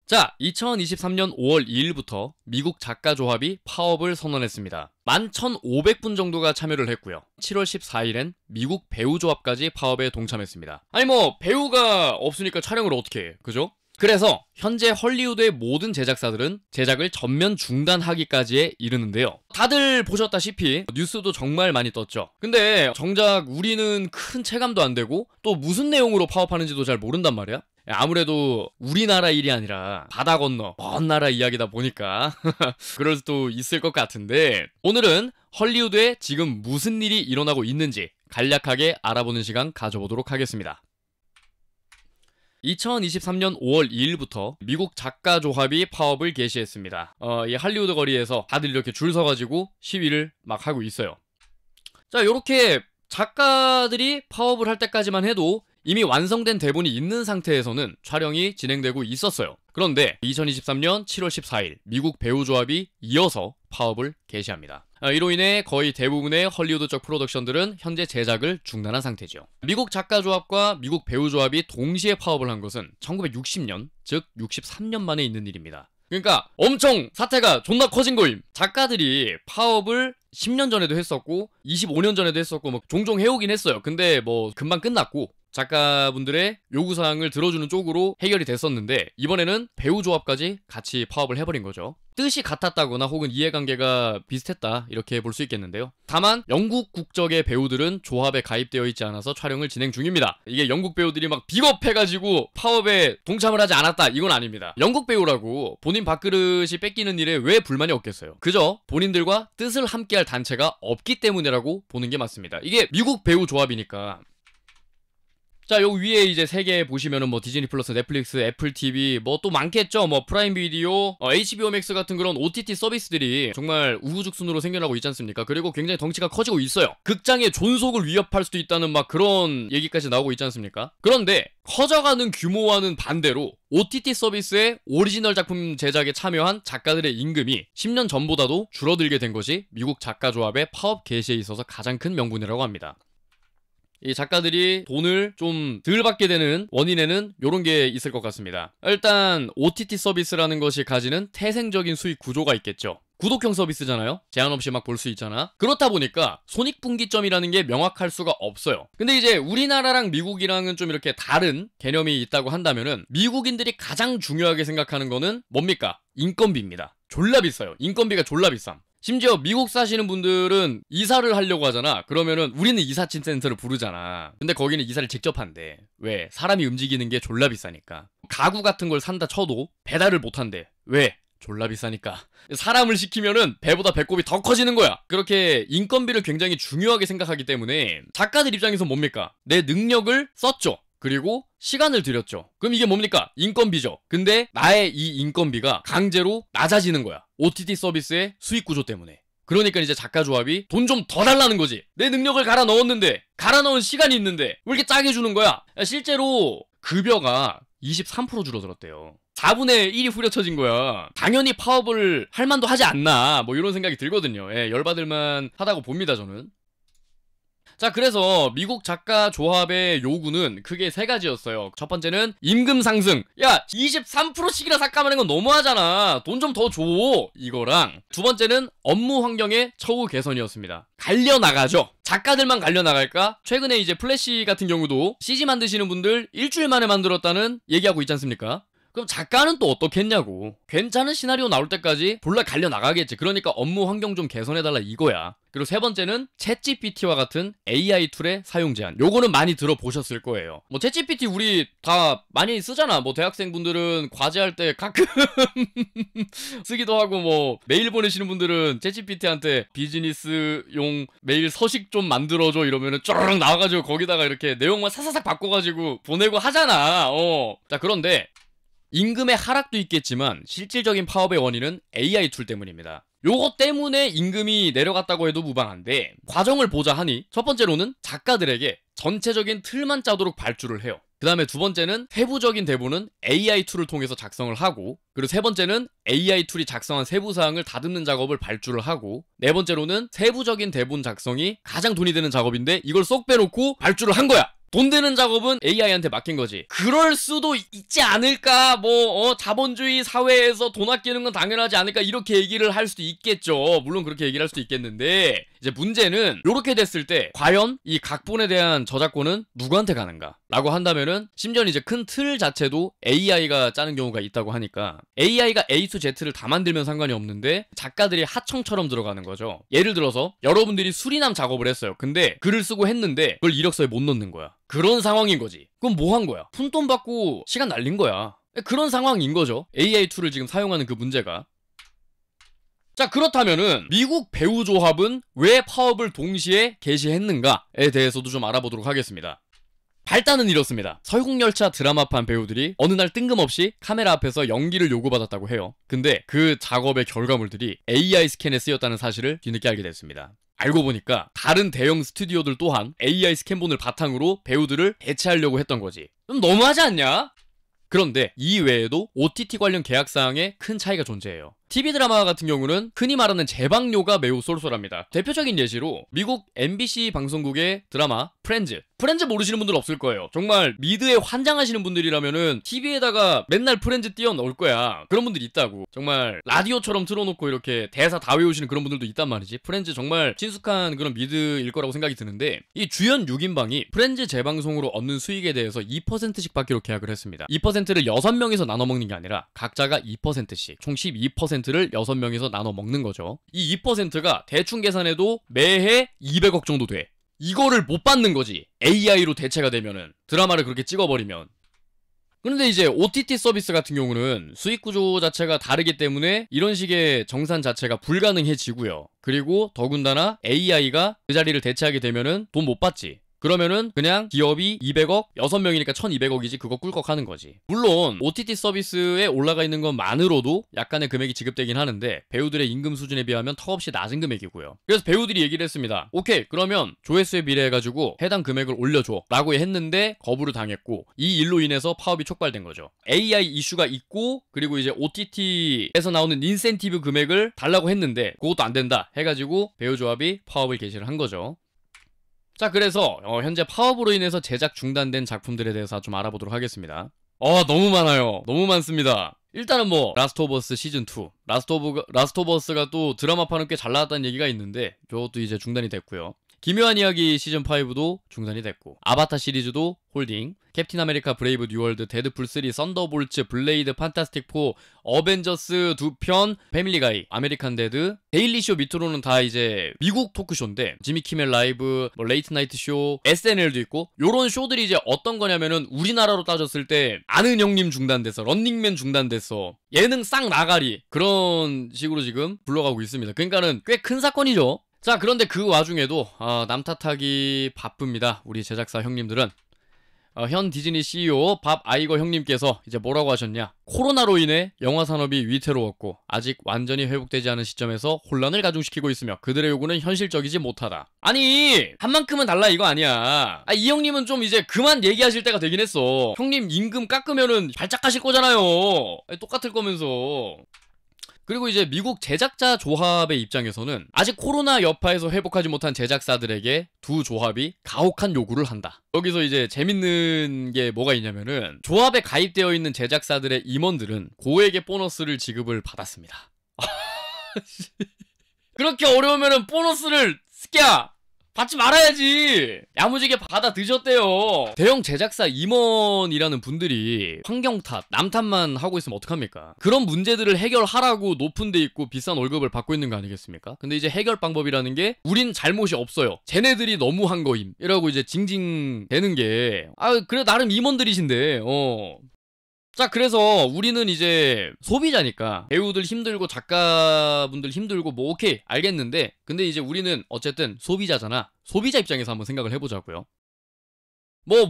자, 2023년 5월 2일부터 미국 작가조합이 파업을 선언했습니다. 11,500분 정도가 참여를 했고요. 7월 14일엔 미국 배우조합까지 파업에 동참했습니다. 아니 배우가 없으니까 촬영을 어떻게 해, 그죠? 그래서 현재 헐리우드의 모든 제작사들은 제작을 전면 중단하기까지에 이르는데요. 다들 보셨다시피 뉴스도 정말 많이 떴죠. 근데 정작 우리는 큰 체감도 안 되고 또 무슨 내용으로 파업하는지도 잘 모른단 말이야. 아무래도 우리나라 일이 아니라 바다 건너 먼 나라 이야기다 보니까 그럴 수도 있을 것 같은데, 오늘은 헐리우드에 지금 무슨 일이 일어나고 있는지 간략하게 알아보는 시간 가져보도록 하겠습니다. 2023년 5월 2일부터 미국 작가조합이 파업을 개시했습니다. 이 할리우드 거리에서 다들 이렇게 줄 서가지고 시위를 막 하고 있어요. 자, 요렇게 작가들이 파업을 할 때까지만 해도 이미 완성된 대본이 있는 상태에서는 촬영이 진행되고 있었어요. 그런데 2023년 7월 14일 미국 배우조합이 이어서 파업을 개시합니다. 이로 인해 거의 대부분의 헐리우드 쪽 프로덕션들은 현재 제작을 중단한 상태죠. 미국 작가조합과 미국 배우조합이 동시에 파업을 한 것은 1960년, 즉 63년 만에 있는 일입니다. 그러니까 엄청 사태가 존나 커진 거임. 작가들이 파업을 10년 전에도 했었고 25년 전에도 했었고 종종 해오긴 했어요. 근데 금방 끝났고 작가분들의 요구사항을 들어주는 쪽으로 해결이 됐었는데, 이번에는 배우조합까지 같이 파업을 해버린 거죠. 뜻이 같았다거나 혹은 이해관계가 비슷했다, 이렇게 볼 수 있겠는데요. 다만 영국 국적의 배우들은 조합에 가입되어 있지 않아서 촬영을 진행 중입니다. 이게 영국 배우들이 막 비겁해가지고 파업에 동참을 하지 않았다, 이건 아닙니다. 영국 배우라고 본인 밥그릇이 뺏기는 일에 왜 불만이 없겠어요. 그저 본인들과 뜻을 함께할 단체가 없기 때문이라고 보는 게 맞습니다. 이게 미국 배우조합이니까. 자, 요 위에 이제 세 개 보시면은 디즈니 플러스, 넷플릭스, 애플 TV 또 많겠죠. 프라임 비디오, HBO 맥스 같은 그런 OTT 서비스들이 정말 우후죽순으로 생겨나고 있지 않습니까? 그리고 굉장히 덩치가 커지고 있어요. 극장의 존속을 위협할 수도 있다는 그런 얘기까지 나오고 있지 않습니까? 그런데 커져가는 규모와는 반대로 OTT 서비스의 오리지널 작품 제작에 참여한 작가들의 임금이 10년 전보다도 줄어들게 된 것이 미국 작가조합의 파업 개시에 있어서 가장 큰 명분이라고 합니다. 이 작가들이 돈을 좀 덜 받게 되는 원인에는 이런 게 있을 것 같습니다. 일단 OTT 서비스라는 것이 가지는 태생적인 수익 구조가 있겠죠. 구독형 서비스잖아요. 제한 없이 볼 수 있잖아. 그렇다 보니까 손익분기점이라는 게 명확할 수가 없어요. 근데 이제 우리나라랑 미국이랑은 좀 이렇게 다른 개념이 있다고 한다면은, 미국인들이 가장 중요하게 생각하는 거는 뭡니까? 인건비입니다. 졸라 비싸요. 인건비가 졸라 비쌈. 심지어 미국 사시는 분들은 이사를 하려고 하잖아. 그러면은 우리는 이사친 센터를 부르잖아. 근데 거기는 이사를 직접 한대. 왜? 사람이 움직이는 게 졸라 비싸니까. 가구 같은 걸 산다 쳐도 배달을 못 한대. 왜? 졸라 비싸니까. 사람을 시키면은 배보다 배꼽이 더 커지는 거야. 그렇게 인건비를 굉장히 중요하게 생각하기 때문에 작가들 입장에서 뭡니까? 내 능력을 썼죠. 그리고 시간을 들였죠. 그럼 이게 뭡니까? 인건비죠. 근데 나의 이 인건비가 강제로 낮아지는 거야. OTT 서비스의 수익 구조 때문에. 그러니까 이제 작가조합이 돈 좀 더 달라는 거지. 내 능력을 갈아 넣었는데, 갈아 넣은 시간이 있는데 왜 이렇게 짜게 주는 거야? 실제로 급여가 23% 줄어들었대요. 4분의 1이 후려쳐진 거야. 당연히 파업을 할 만도 하지 않나, 이런 생각이 들거든요. 열받을만 하다고 봅니다, 저는. 자, 그래서 미국 작가 조합의 요구는 크게 세 가지였어요. 첫 번째는 임금 상승. 야, 23%씩이나 삭감하는 건 너무하잖아. 돈 좀 더 줘. 이거랑 두 번째는 업무 환경의 처우 개선이었습니다. 갈려나가죠. 작가들만 갈려나갈까? 최근에 이제 플래시 같은 경우도 CG 만드시는 분들 일주일 만에 만들었다는 얘기하고 있지 않습니까? 그럼 작가는 또 어떻겠냐고. 괜찮은 시나리오 나올 때까지 졸라 갈려나가겠지. 그러니까 업무 환경 좀 개선해달라 이거야. 그리고 세 번째는 챗GPT와 같은 AI 툴의 사용 제한. 요거는 많이 들어보셨을 거예요. 챗GPT 우리 다 많이 쓰잖아. 대학생분들은 과제할 때 가끔 쓰기도 하고, 메일 보내시는 분들은 챗GPT한테 비즈니스용 메일 서식 좀 만들어줘 이러면은 쪼르륵 나와가지고 거기다가 이렇게 내용만 사사삭 바꿔가지고 보내고 하잖아. 자, 그런데 임금의 하락도 있겠지만 실질적인 파업의 원인은 AI 툴 때문입니다. 요거 때문에 임금이 내려갔다고 해도 무방한데, 과정을 보자 하니 첫 번째로는 작가들에게 전체적인 틀만 짜도록 발주를 해요. 그 다음에 두 번째는 세부적인 대본은 AI 툴을 통해서 작성을 하고, 그리고 세 번째는 AI 툴이 작성한 세부사항을 다듬는 작업을 발주를 하고, 네 번째로는 세부적인 대본 작성이 가장 돈이 드는 작업인데 이걸 쏙 빼놓고 발주를 한 거야. 돈 되는 작업은 AI한테 맡긴 거지. 그럴 수도 있지 않을까? 자본주의 사회에서 돈 아끼는 건 당연하지 않을까? 이렇게 얘기를 할 수도 있겠죠. 물론 그렇게 얘기를 할 수도 있겠는데, 이제 문제는 요렇게 됐을 때 과연 이 각본에 대한 저작권은 누구한테 가는가? 라고 한다면은 심지어는 이제 큰 틀 자체도 AI가 짜는 경우가 있다고 하니까 AI가 A to Z를 다 만들면 상관이 없는데 작가들이 하청처럼 들어가는 거죠. 예를 들어서 여러분들이 수리남 작업을 했어요. 근데 글을 쓰고 했는데 그걸 이력서에 못 넣는 거야. 그런 상황인 거지. 그럼 뭐 한 거야? 푼돈 받고 시간 날린 거야. 그런 상황인 거죠. AI 툴을 지금 사용하는 그 문제가. 자, 그렇다면은 미국 배우 조합은 왜 파업을 동시에 개시했는가에 대해서도 좀 알아보도록 하겠습니다. 발단은 이렇습니다. 설국열차 드라마판 배우들이 어느 날 뜬금없이 카메라 앞에서 연기를 요구받았다고 해요. 근데 그 작업의 결과물들이 AI 스캔에 쓰였다는 사실을 뒤늦게 알게 됐습니다. 알고 보니까 다른 대형 스튜디오들 또한 AI 스캔본을 바탕으로 배우들을 대체하려고 했던 거지. 좀 너무하지 않냐? 그런데 이 외에도 OTT 관련 계약사항에 큰 차이가 존재해요. TV 드라마 같은 경우는 흔히 말하는 제방료가 매우 쏠쏠합니다. 대표적인 예시로 미국 MBC 방송국의 드라마 프렌즈 모르시는 분들 없을 거예요. 정말 미드에 환장하시는 분들이라면은 TV에다가 맨날 프렌즈 띄워 넣을 거야. 그런 분들이 있다고. 정말 라디오처럼 틀어놓고 이렇게 대사 다 외우시는 그런 분들도 있단 말이지. 프렌즈 정말 친숙한 그런 미드일 거라고 생각이 드는데, 이 주연 6인방이 프렌즈 재방송으로 얻는 수익에 대해서 2%씩 받기로 계약을 했습니다. 2%를 6명이서 나눠 먹는 게 아니라 각자가 2%씩 총 12%를 6명이서 나눠 먹는 거죠. 이 2%가 대충 계산해도 매해 200억 정도 돼. 이거를 못 받는 거지. AI로 대체가 되면은. 드라마를 그렇게 찍어버리면. 그런데 이제 OTT 서비스 같은 경우는 수익 구조 자체가 다르기 때문에 이런 식의 정산 자체가 불가능해지고요. 그리고 더군다나 AI가 그 자리를 대체하게 되면은 돈 못 받지. 그러면은 그냥 기업이 200억, 6명이니까 1200억이지 그거 꿀꺽 하는 거지. 물론 OTT 서비스에 올라가 있는 것만으로도 약간의 금액이 지급되긴 하는데 배우들의 임금 수준에 비하면 턱없이 낮은 금액이고요. 그래서 배우들이 얘기를 했습니다. 오케이, 그러면 조회수에 비례해가지고 해당 금액을 올려줘 라고 했는데 거부를 당했고, 이 일로 인해서 파업이 촉발된 거죠. AI 이슈가 있고, 그리고 이제 OTT에서 나오는 인센티브 금액을 달라고 했는데 그것도 안 된다 해가지고 배우조합이 파업을 개시를 한 거죠. 자, 그래서 현재 파업으로 인해서 제작 중단된 작품들에 대해서 좀 알아보도록 하겠습니다. 너무 많아요. 너무 많습니다. 일단은 라스트 오브 어스 시즌2. 라스트 오브 어스가 또 드라마판은 꽤 잘 나왔다는 얘기가 있는데 그것도 이제 중단이 됐고요. 기묘한 이야기 시즌5도 중단이 됐고, 아바타 시리즈도 홀딩, 캡틴 아메리카 브레이브 뉴월드, 데드풀 3, 썬더볼츠, 블레이드, 판타스틱 4, 어벤져스 2편, 패밀리 가이, 아메리칸 데드, 데일리쇼 밑으로는 다 이제 미국 토크쇼인데 지미 키멜 라이브, 레이트 나이트 쇼, SNL도 있고, 요런 쇼들이 이제 어떤 거냐면은 우리나라로 따졌을 때 아는 형님 중단됐어, 런닝맨 중단됐어, 예능 싹 나가리, 그런 식으로 지금 굴러가고 있습니다. 그러니까는 꽤 큰 사건이죠. 자, 그런데 그 와중에도 남 탓하기 바쁩니다. 우리 제작사 형님들은. 현 디즈니 CEO 밥 아이거 형님께서 이제 뭐라고 하셨냐. 코로나로 인해 영화 산업이 위태로웠고 아직 완전히 회복되지 않은 시점에서 혼란을 가중시키고 있으며 그들의 요구는 현실적이지 못하다. 아니, 한 만큼은 달라 이거 아니야. 이 형님은 좀 이제 그만 얘기하실 때가 되긴 했어. 형님 임금 깎으면은 발작 가실 거잖아요. 똑같을 거면서. 그리고 이제 미국 제작자 조합의 입장에서는 아직 코로나 여파에서 회복하지 못한 제작사들에게 두 조합이 가혹한 요구를 한다. 여기서 이제 재밌는 게 뭐가 있냐면은 조합에 가입되어 있는 제작사들의 임원들은 고액의 보너스를 지급을 받았습니다. 그렇게 어려우면은 보너스를 스키야 받지 말아야지. 야무지게 받아 드셨대요. 대형 제작사 임원이라는 분들이 환경 탓, 남 탓만 하고 있으면 어떡합니까? 그런 문제들을 해결하라고 높은 데 있고 비싼 월급을 받고 있는 거 아니겠습니까? 근데 이제 해결 방법이라는 게 우린 잘못이 없어요, 쟤네들이 너무 한 거임, 이라고 이제 징징대는 게 그래 나름 임원들이신데 자, 그래서 우리는 이제 소비자니까 배우들 힘들고 작가분들 힘들고 오케이 알겠는데, 근데 이제 우리는 어쨌든 소비자잖아. 소비자 입장에서 한번 생각을 해보자고요.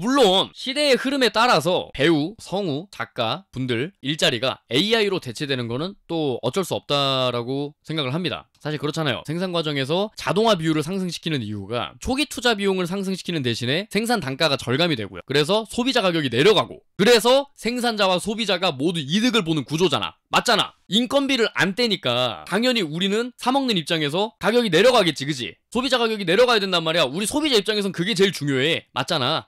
물론 시대의 흐름에 따라서 배우, 성우, 작가 분들 일자리가 AI로 대체되는 거는 또 어쩔 수 없다라고 생각을 합니다. 사실 그렇잖아요. 생산 과정에서 자동화 비율을 상승시키는 이유가 초기 투자 비용을 상승시키는 대신에 생산 단가가 절감이 되고요. 그래서 소비자 가격이 내려가고, 그래서 생산자와 소비자가 모두 이득을 보는 구조잖아. 맞잖아. 인건비를 안 떼니까 당연히 우리는 사 먹는 입장에서 가격이 내려가겠지, 그지? 소비자 가격이 내려가야 된단 말이야. 우리 소비자 입장에선 그게 제일 중요해. 맞잖아.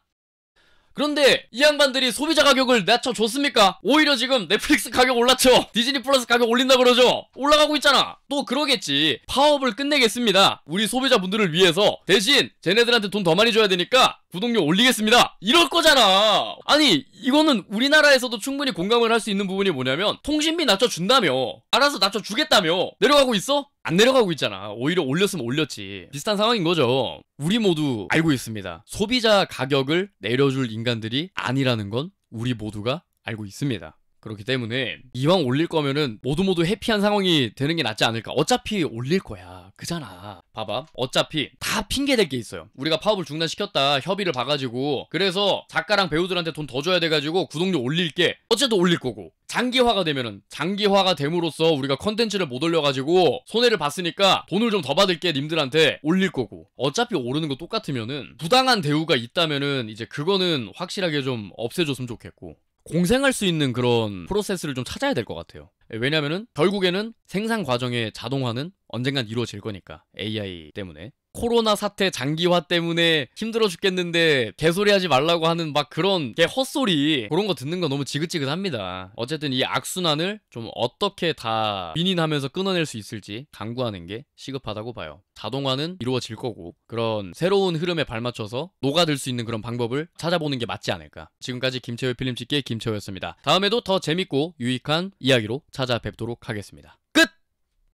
그런데 이 양반들이 소비자 가격을 낮춰줬습니까? 오히려 지금 넷플릭스 가격 올랐죠. 디즈니 플러스 가격 올린다 그러죠. 올라가고 있잖아. 또 그러겠지. 파업을 끝내겠습니다. 우리 소비자분들을 위해서 대신 쟤네들한테 돈 더 많이 줘야 되니까 구독료 올리겠습니다. 이럴 거잖아. 아니 이거는 우리나라에서도 충분히 공감을 할 수 있는 부분이 뭐냐면 통신비 낮춰준다며, 알아서 낮춰주겠다며. 내려가고 있어? 안 내려가고 있잖아. 오히려 올렸으면 올렸지. 비슷한 상황인 거죠. 우리 모두 알고 있습니다. 소비자 가격을 내려줄 인간들이 아니라는 건 우리 모두가 알고 있습니다. 그렇기 때문에 이왕 올릴 거면은 모두 해피한 상황이 되는 게 낫지 않을까. 어차피 올릴 거야. 그잖아. 봐봐. 어차피 다 핑계댈 게 있어요. 우리가 파업을 중단시켰다. 협의를 봐가지고 그래서 작가랑 배우들한테 돈 더 줘야 돼가지고 구독료 올릴게. 어쨌든 올릴 거고. 장기화가 되면은 장기화가 됨으로써 우리가 컨텐츠를 못 올려가지고 손해를 봤으니까 돈을 좀 더 받을게 님들한테 올릴 거고. 어차피 오르는 거 똑같으면은 부당한 대우가 있다면은 이제 그거는 확실하게 좀 없애줬으면 좋겠고, 공생할 수 있는 그런 프로세스를 좀 찾아야 될 것 같아요. 왜냐면은 결국에는 생산 과정의 자동화는 언젠간 이루어질 거니까. AI 때문에. 코로나 사태 장기화 때문에 힘들어 죽겠는데 개소리 하지 말라고 하는 막 그런 개 헛소리, 그런 거 듣는 거 너무 지긋지긋합니다. 어쨌든 이 악순환을 좀 어떻게 다 윈윈하면서 끊어낼 수 있을지 강구하는 게 시급하다고 봐요. 자동화는 이루어질 거고 그런 새로운 흐름에 발맞춰서 녹아들 수 있는 그런 방법을 찾아보는 게 맞지 않을까. 지금까지 김채호의 필름찍기 김채호였습니다. 다음에도 더 재밌고 유익한 이야기로 찾아뵙도록 하겠습니다.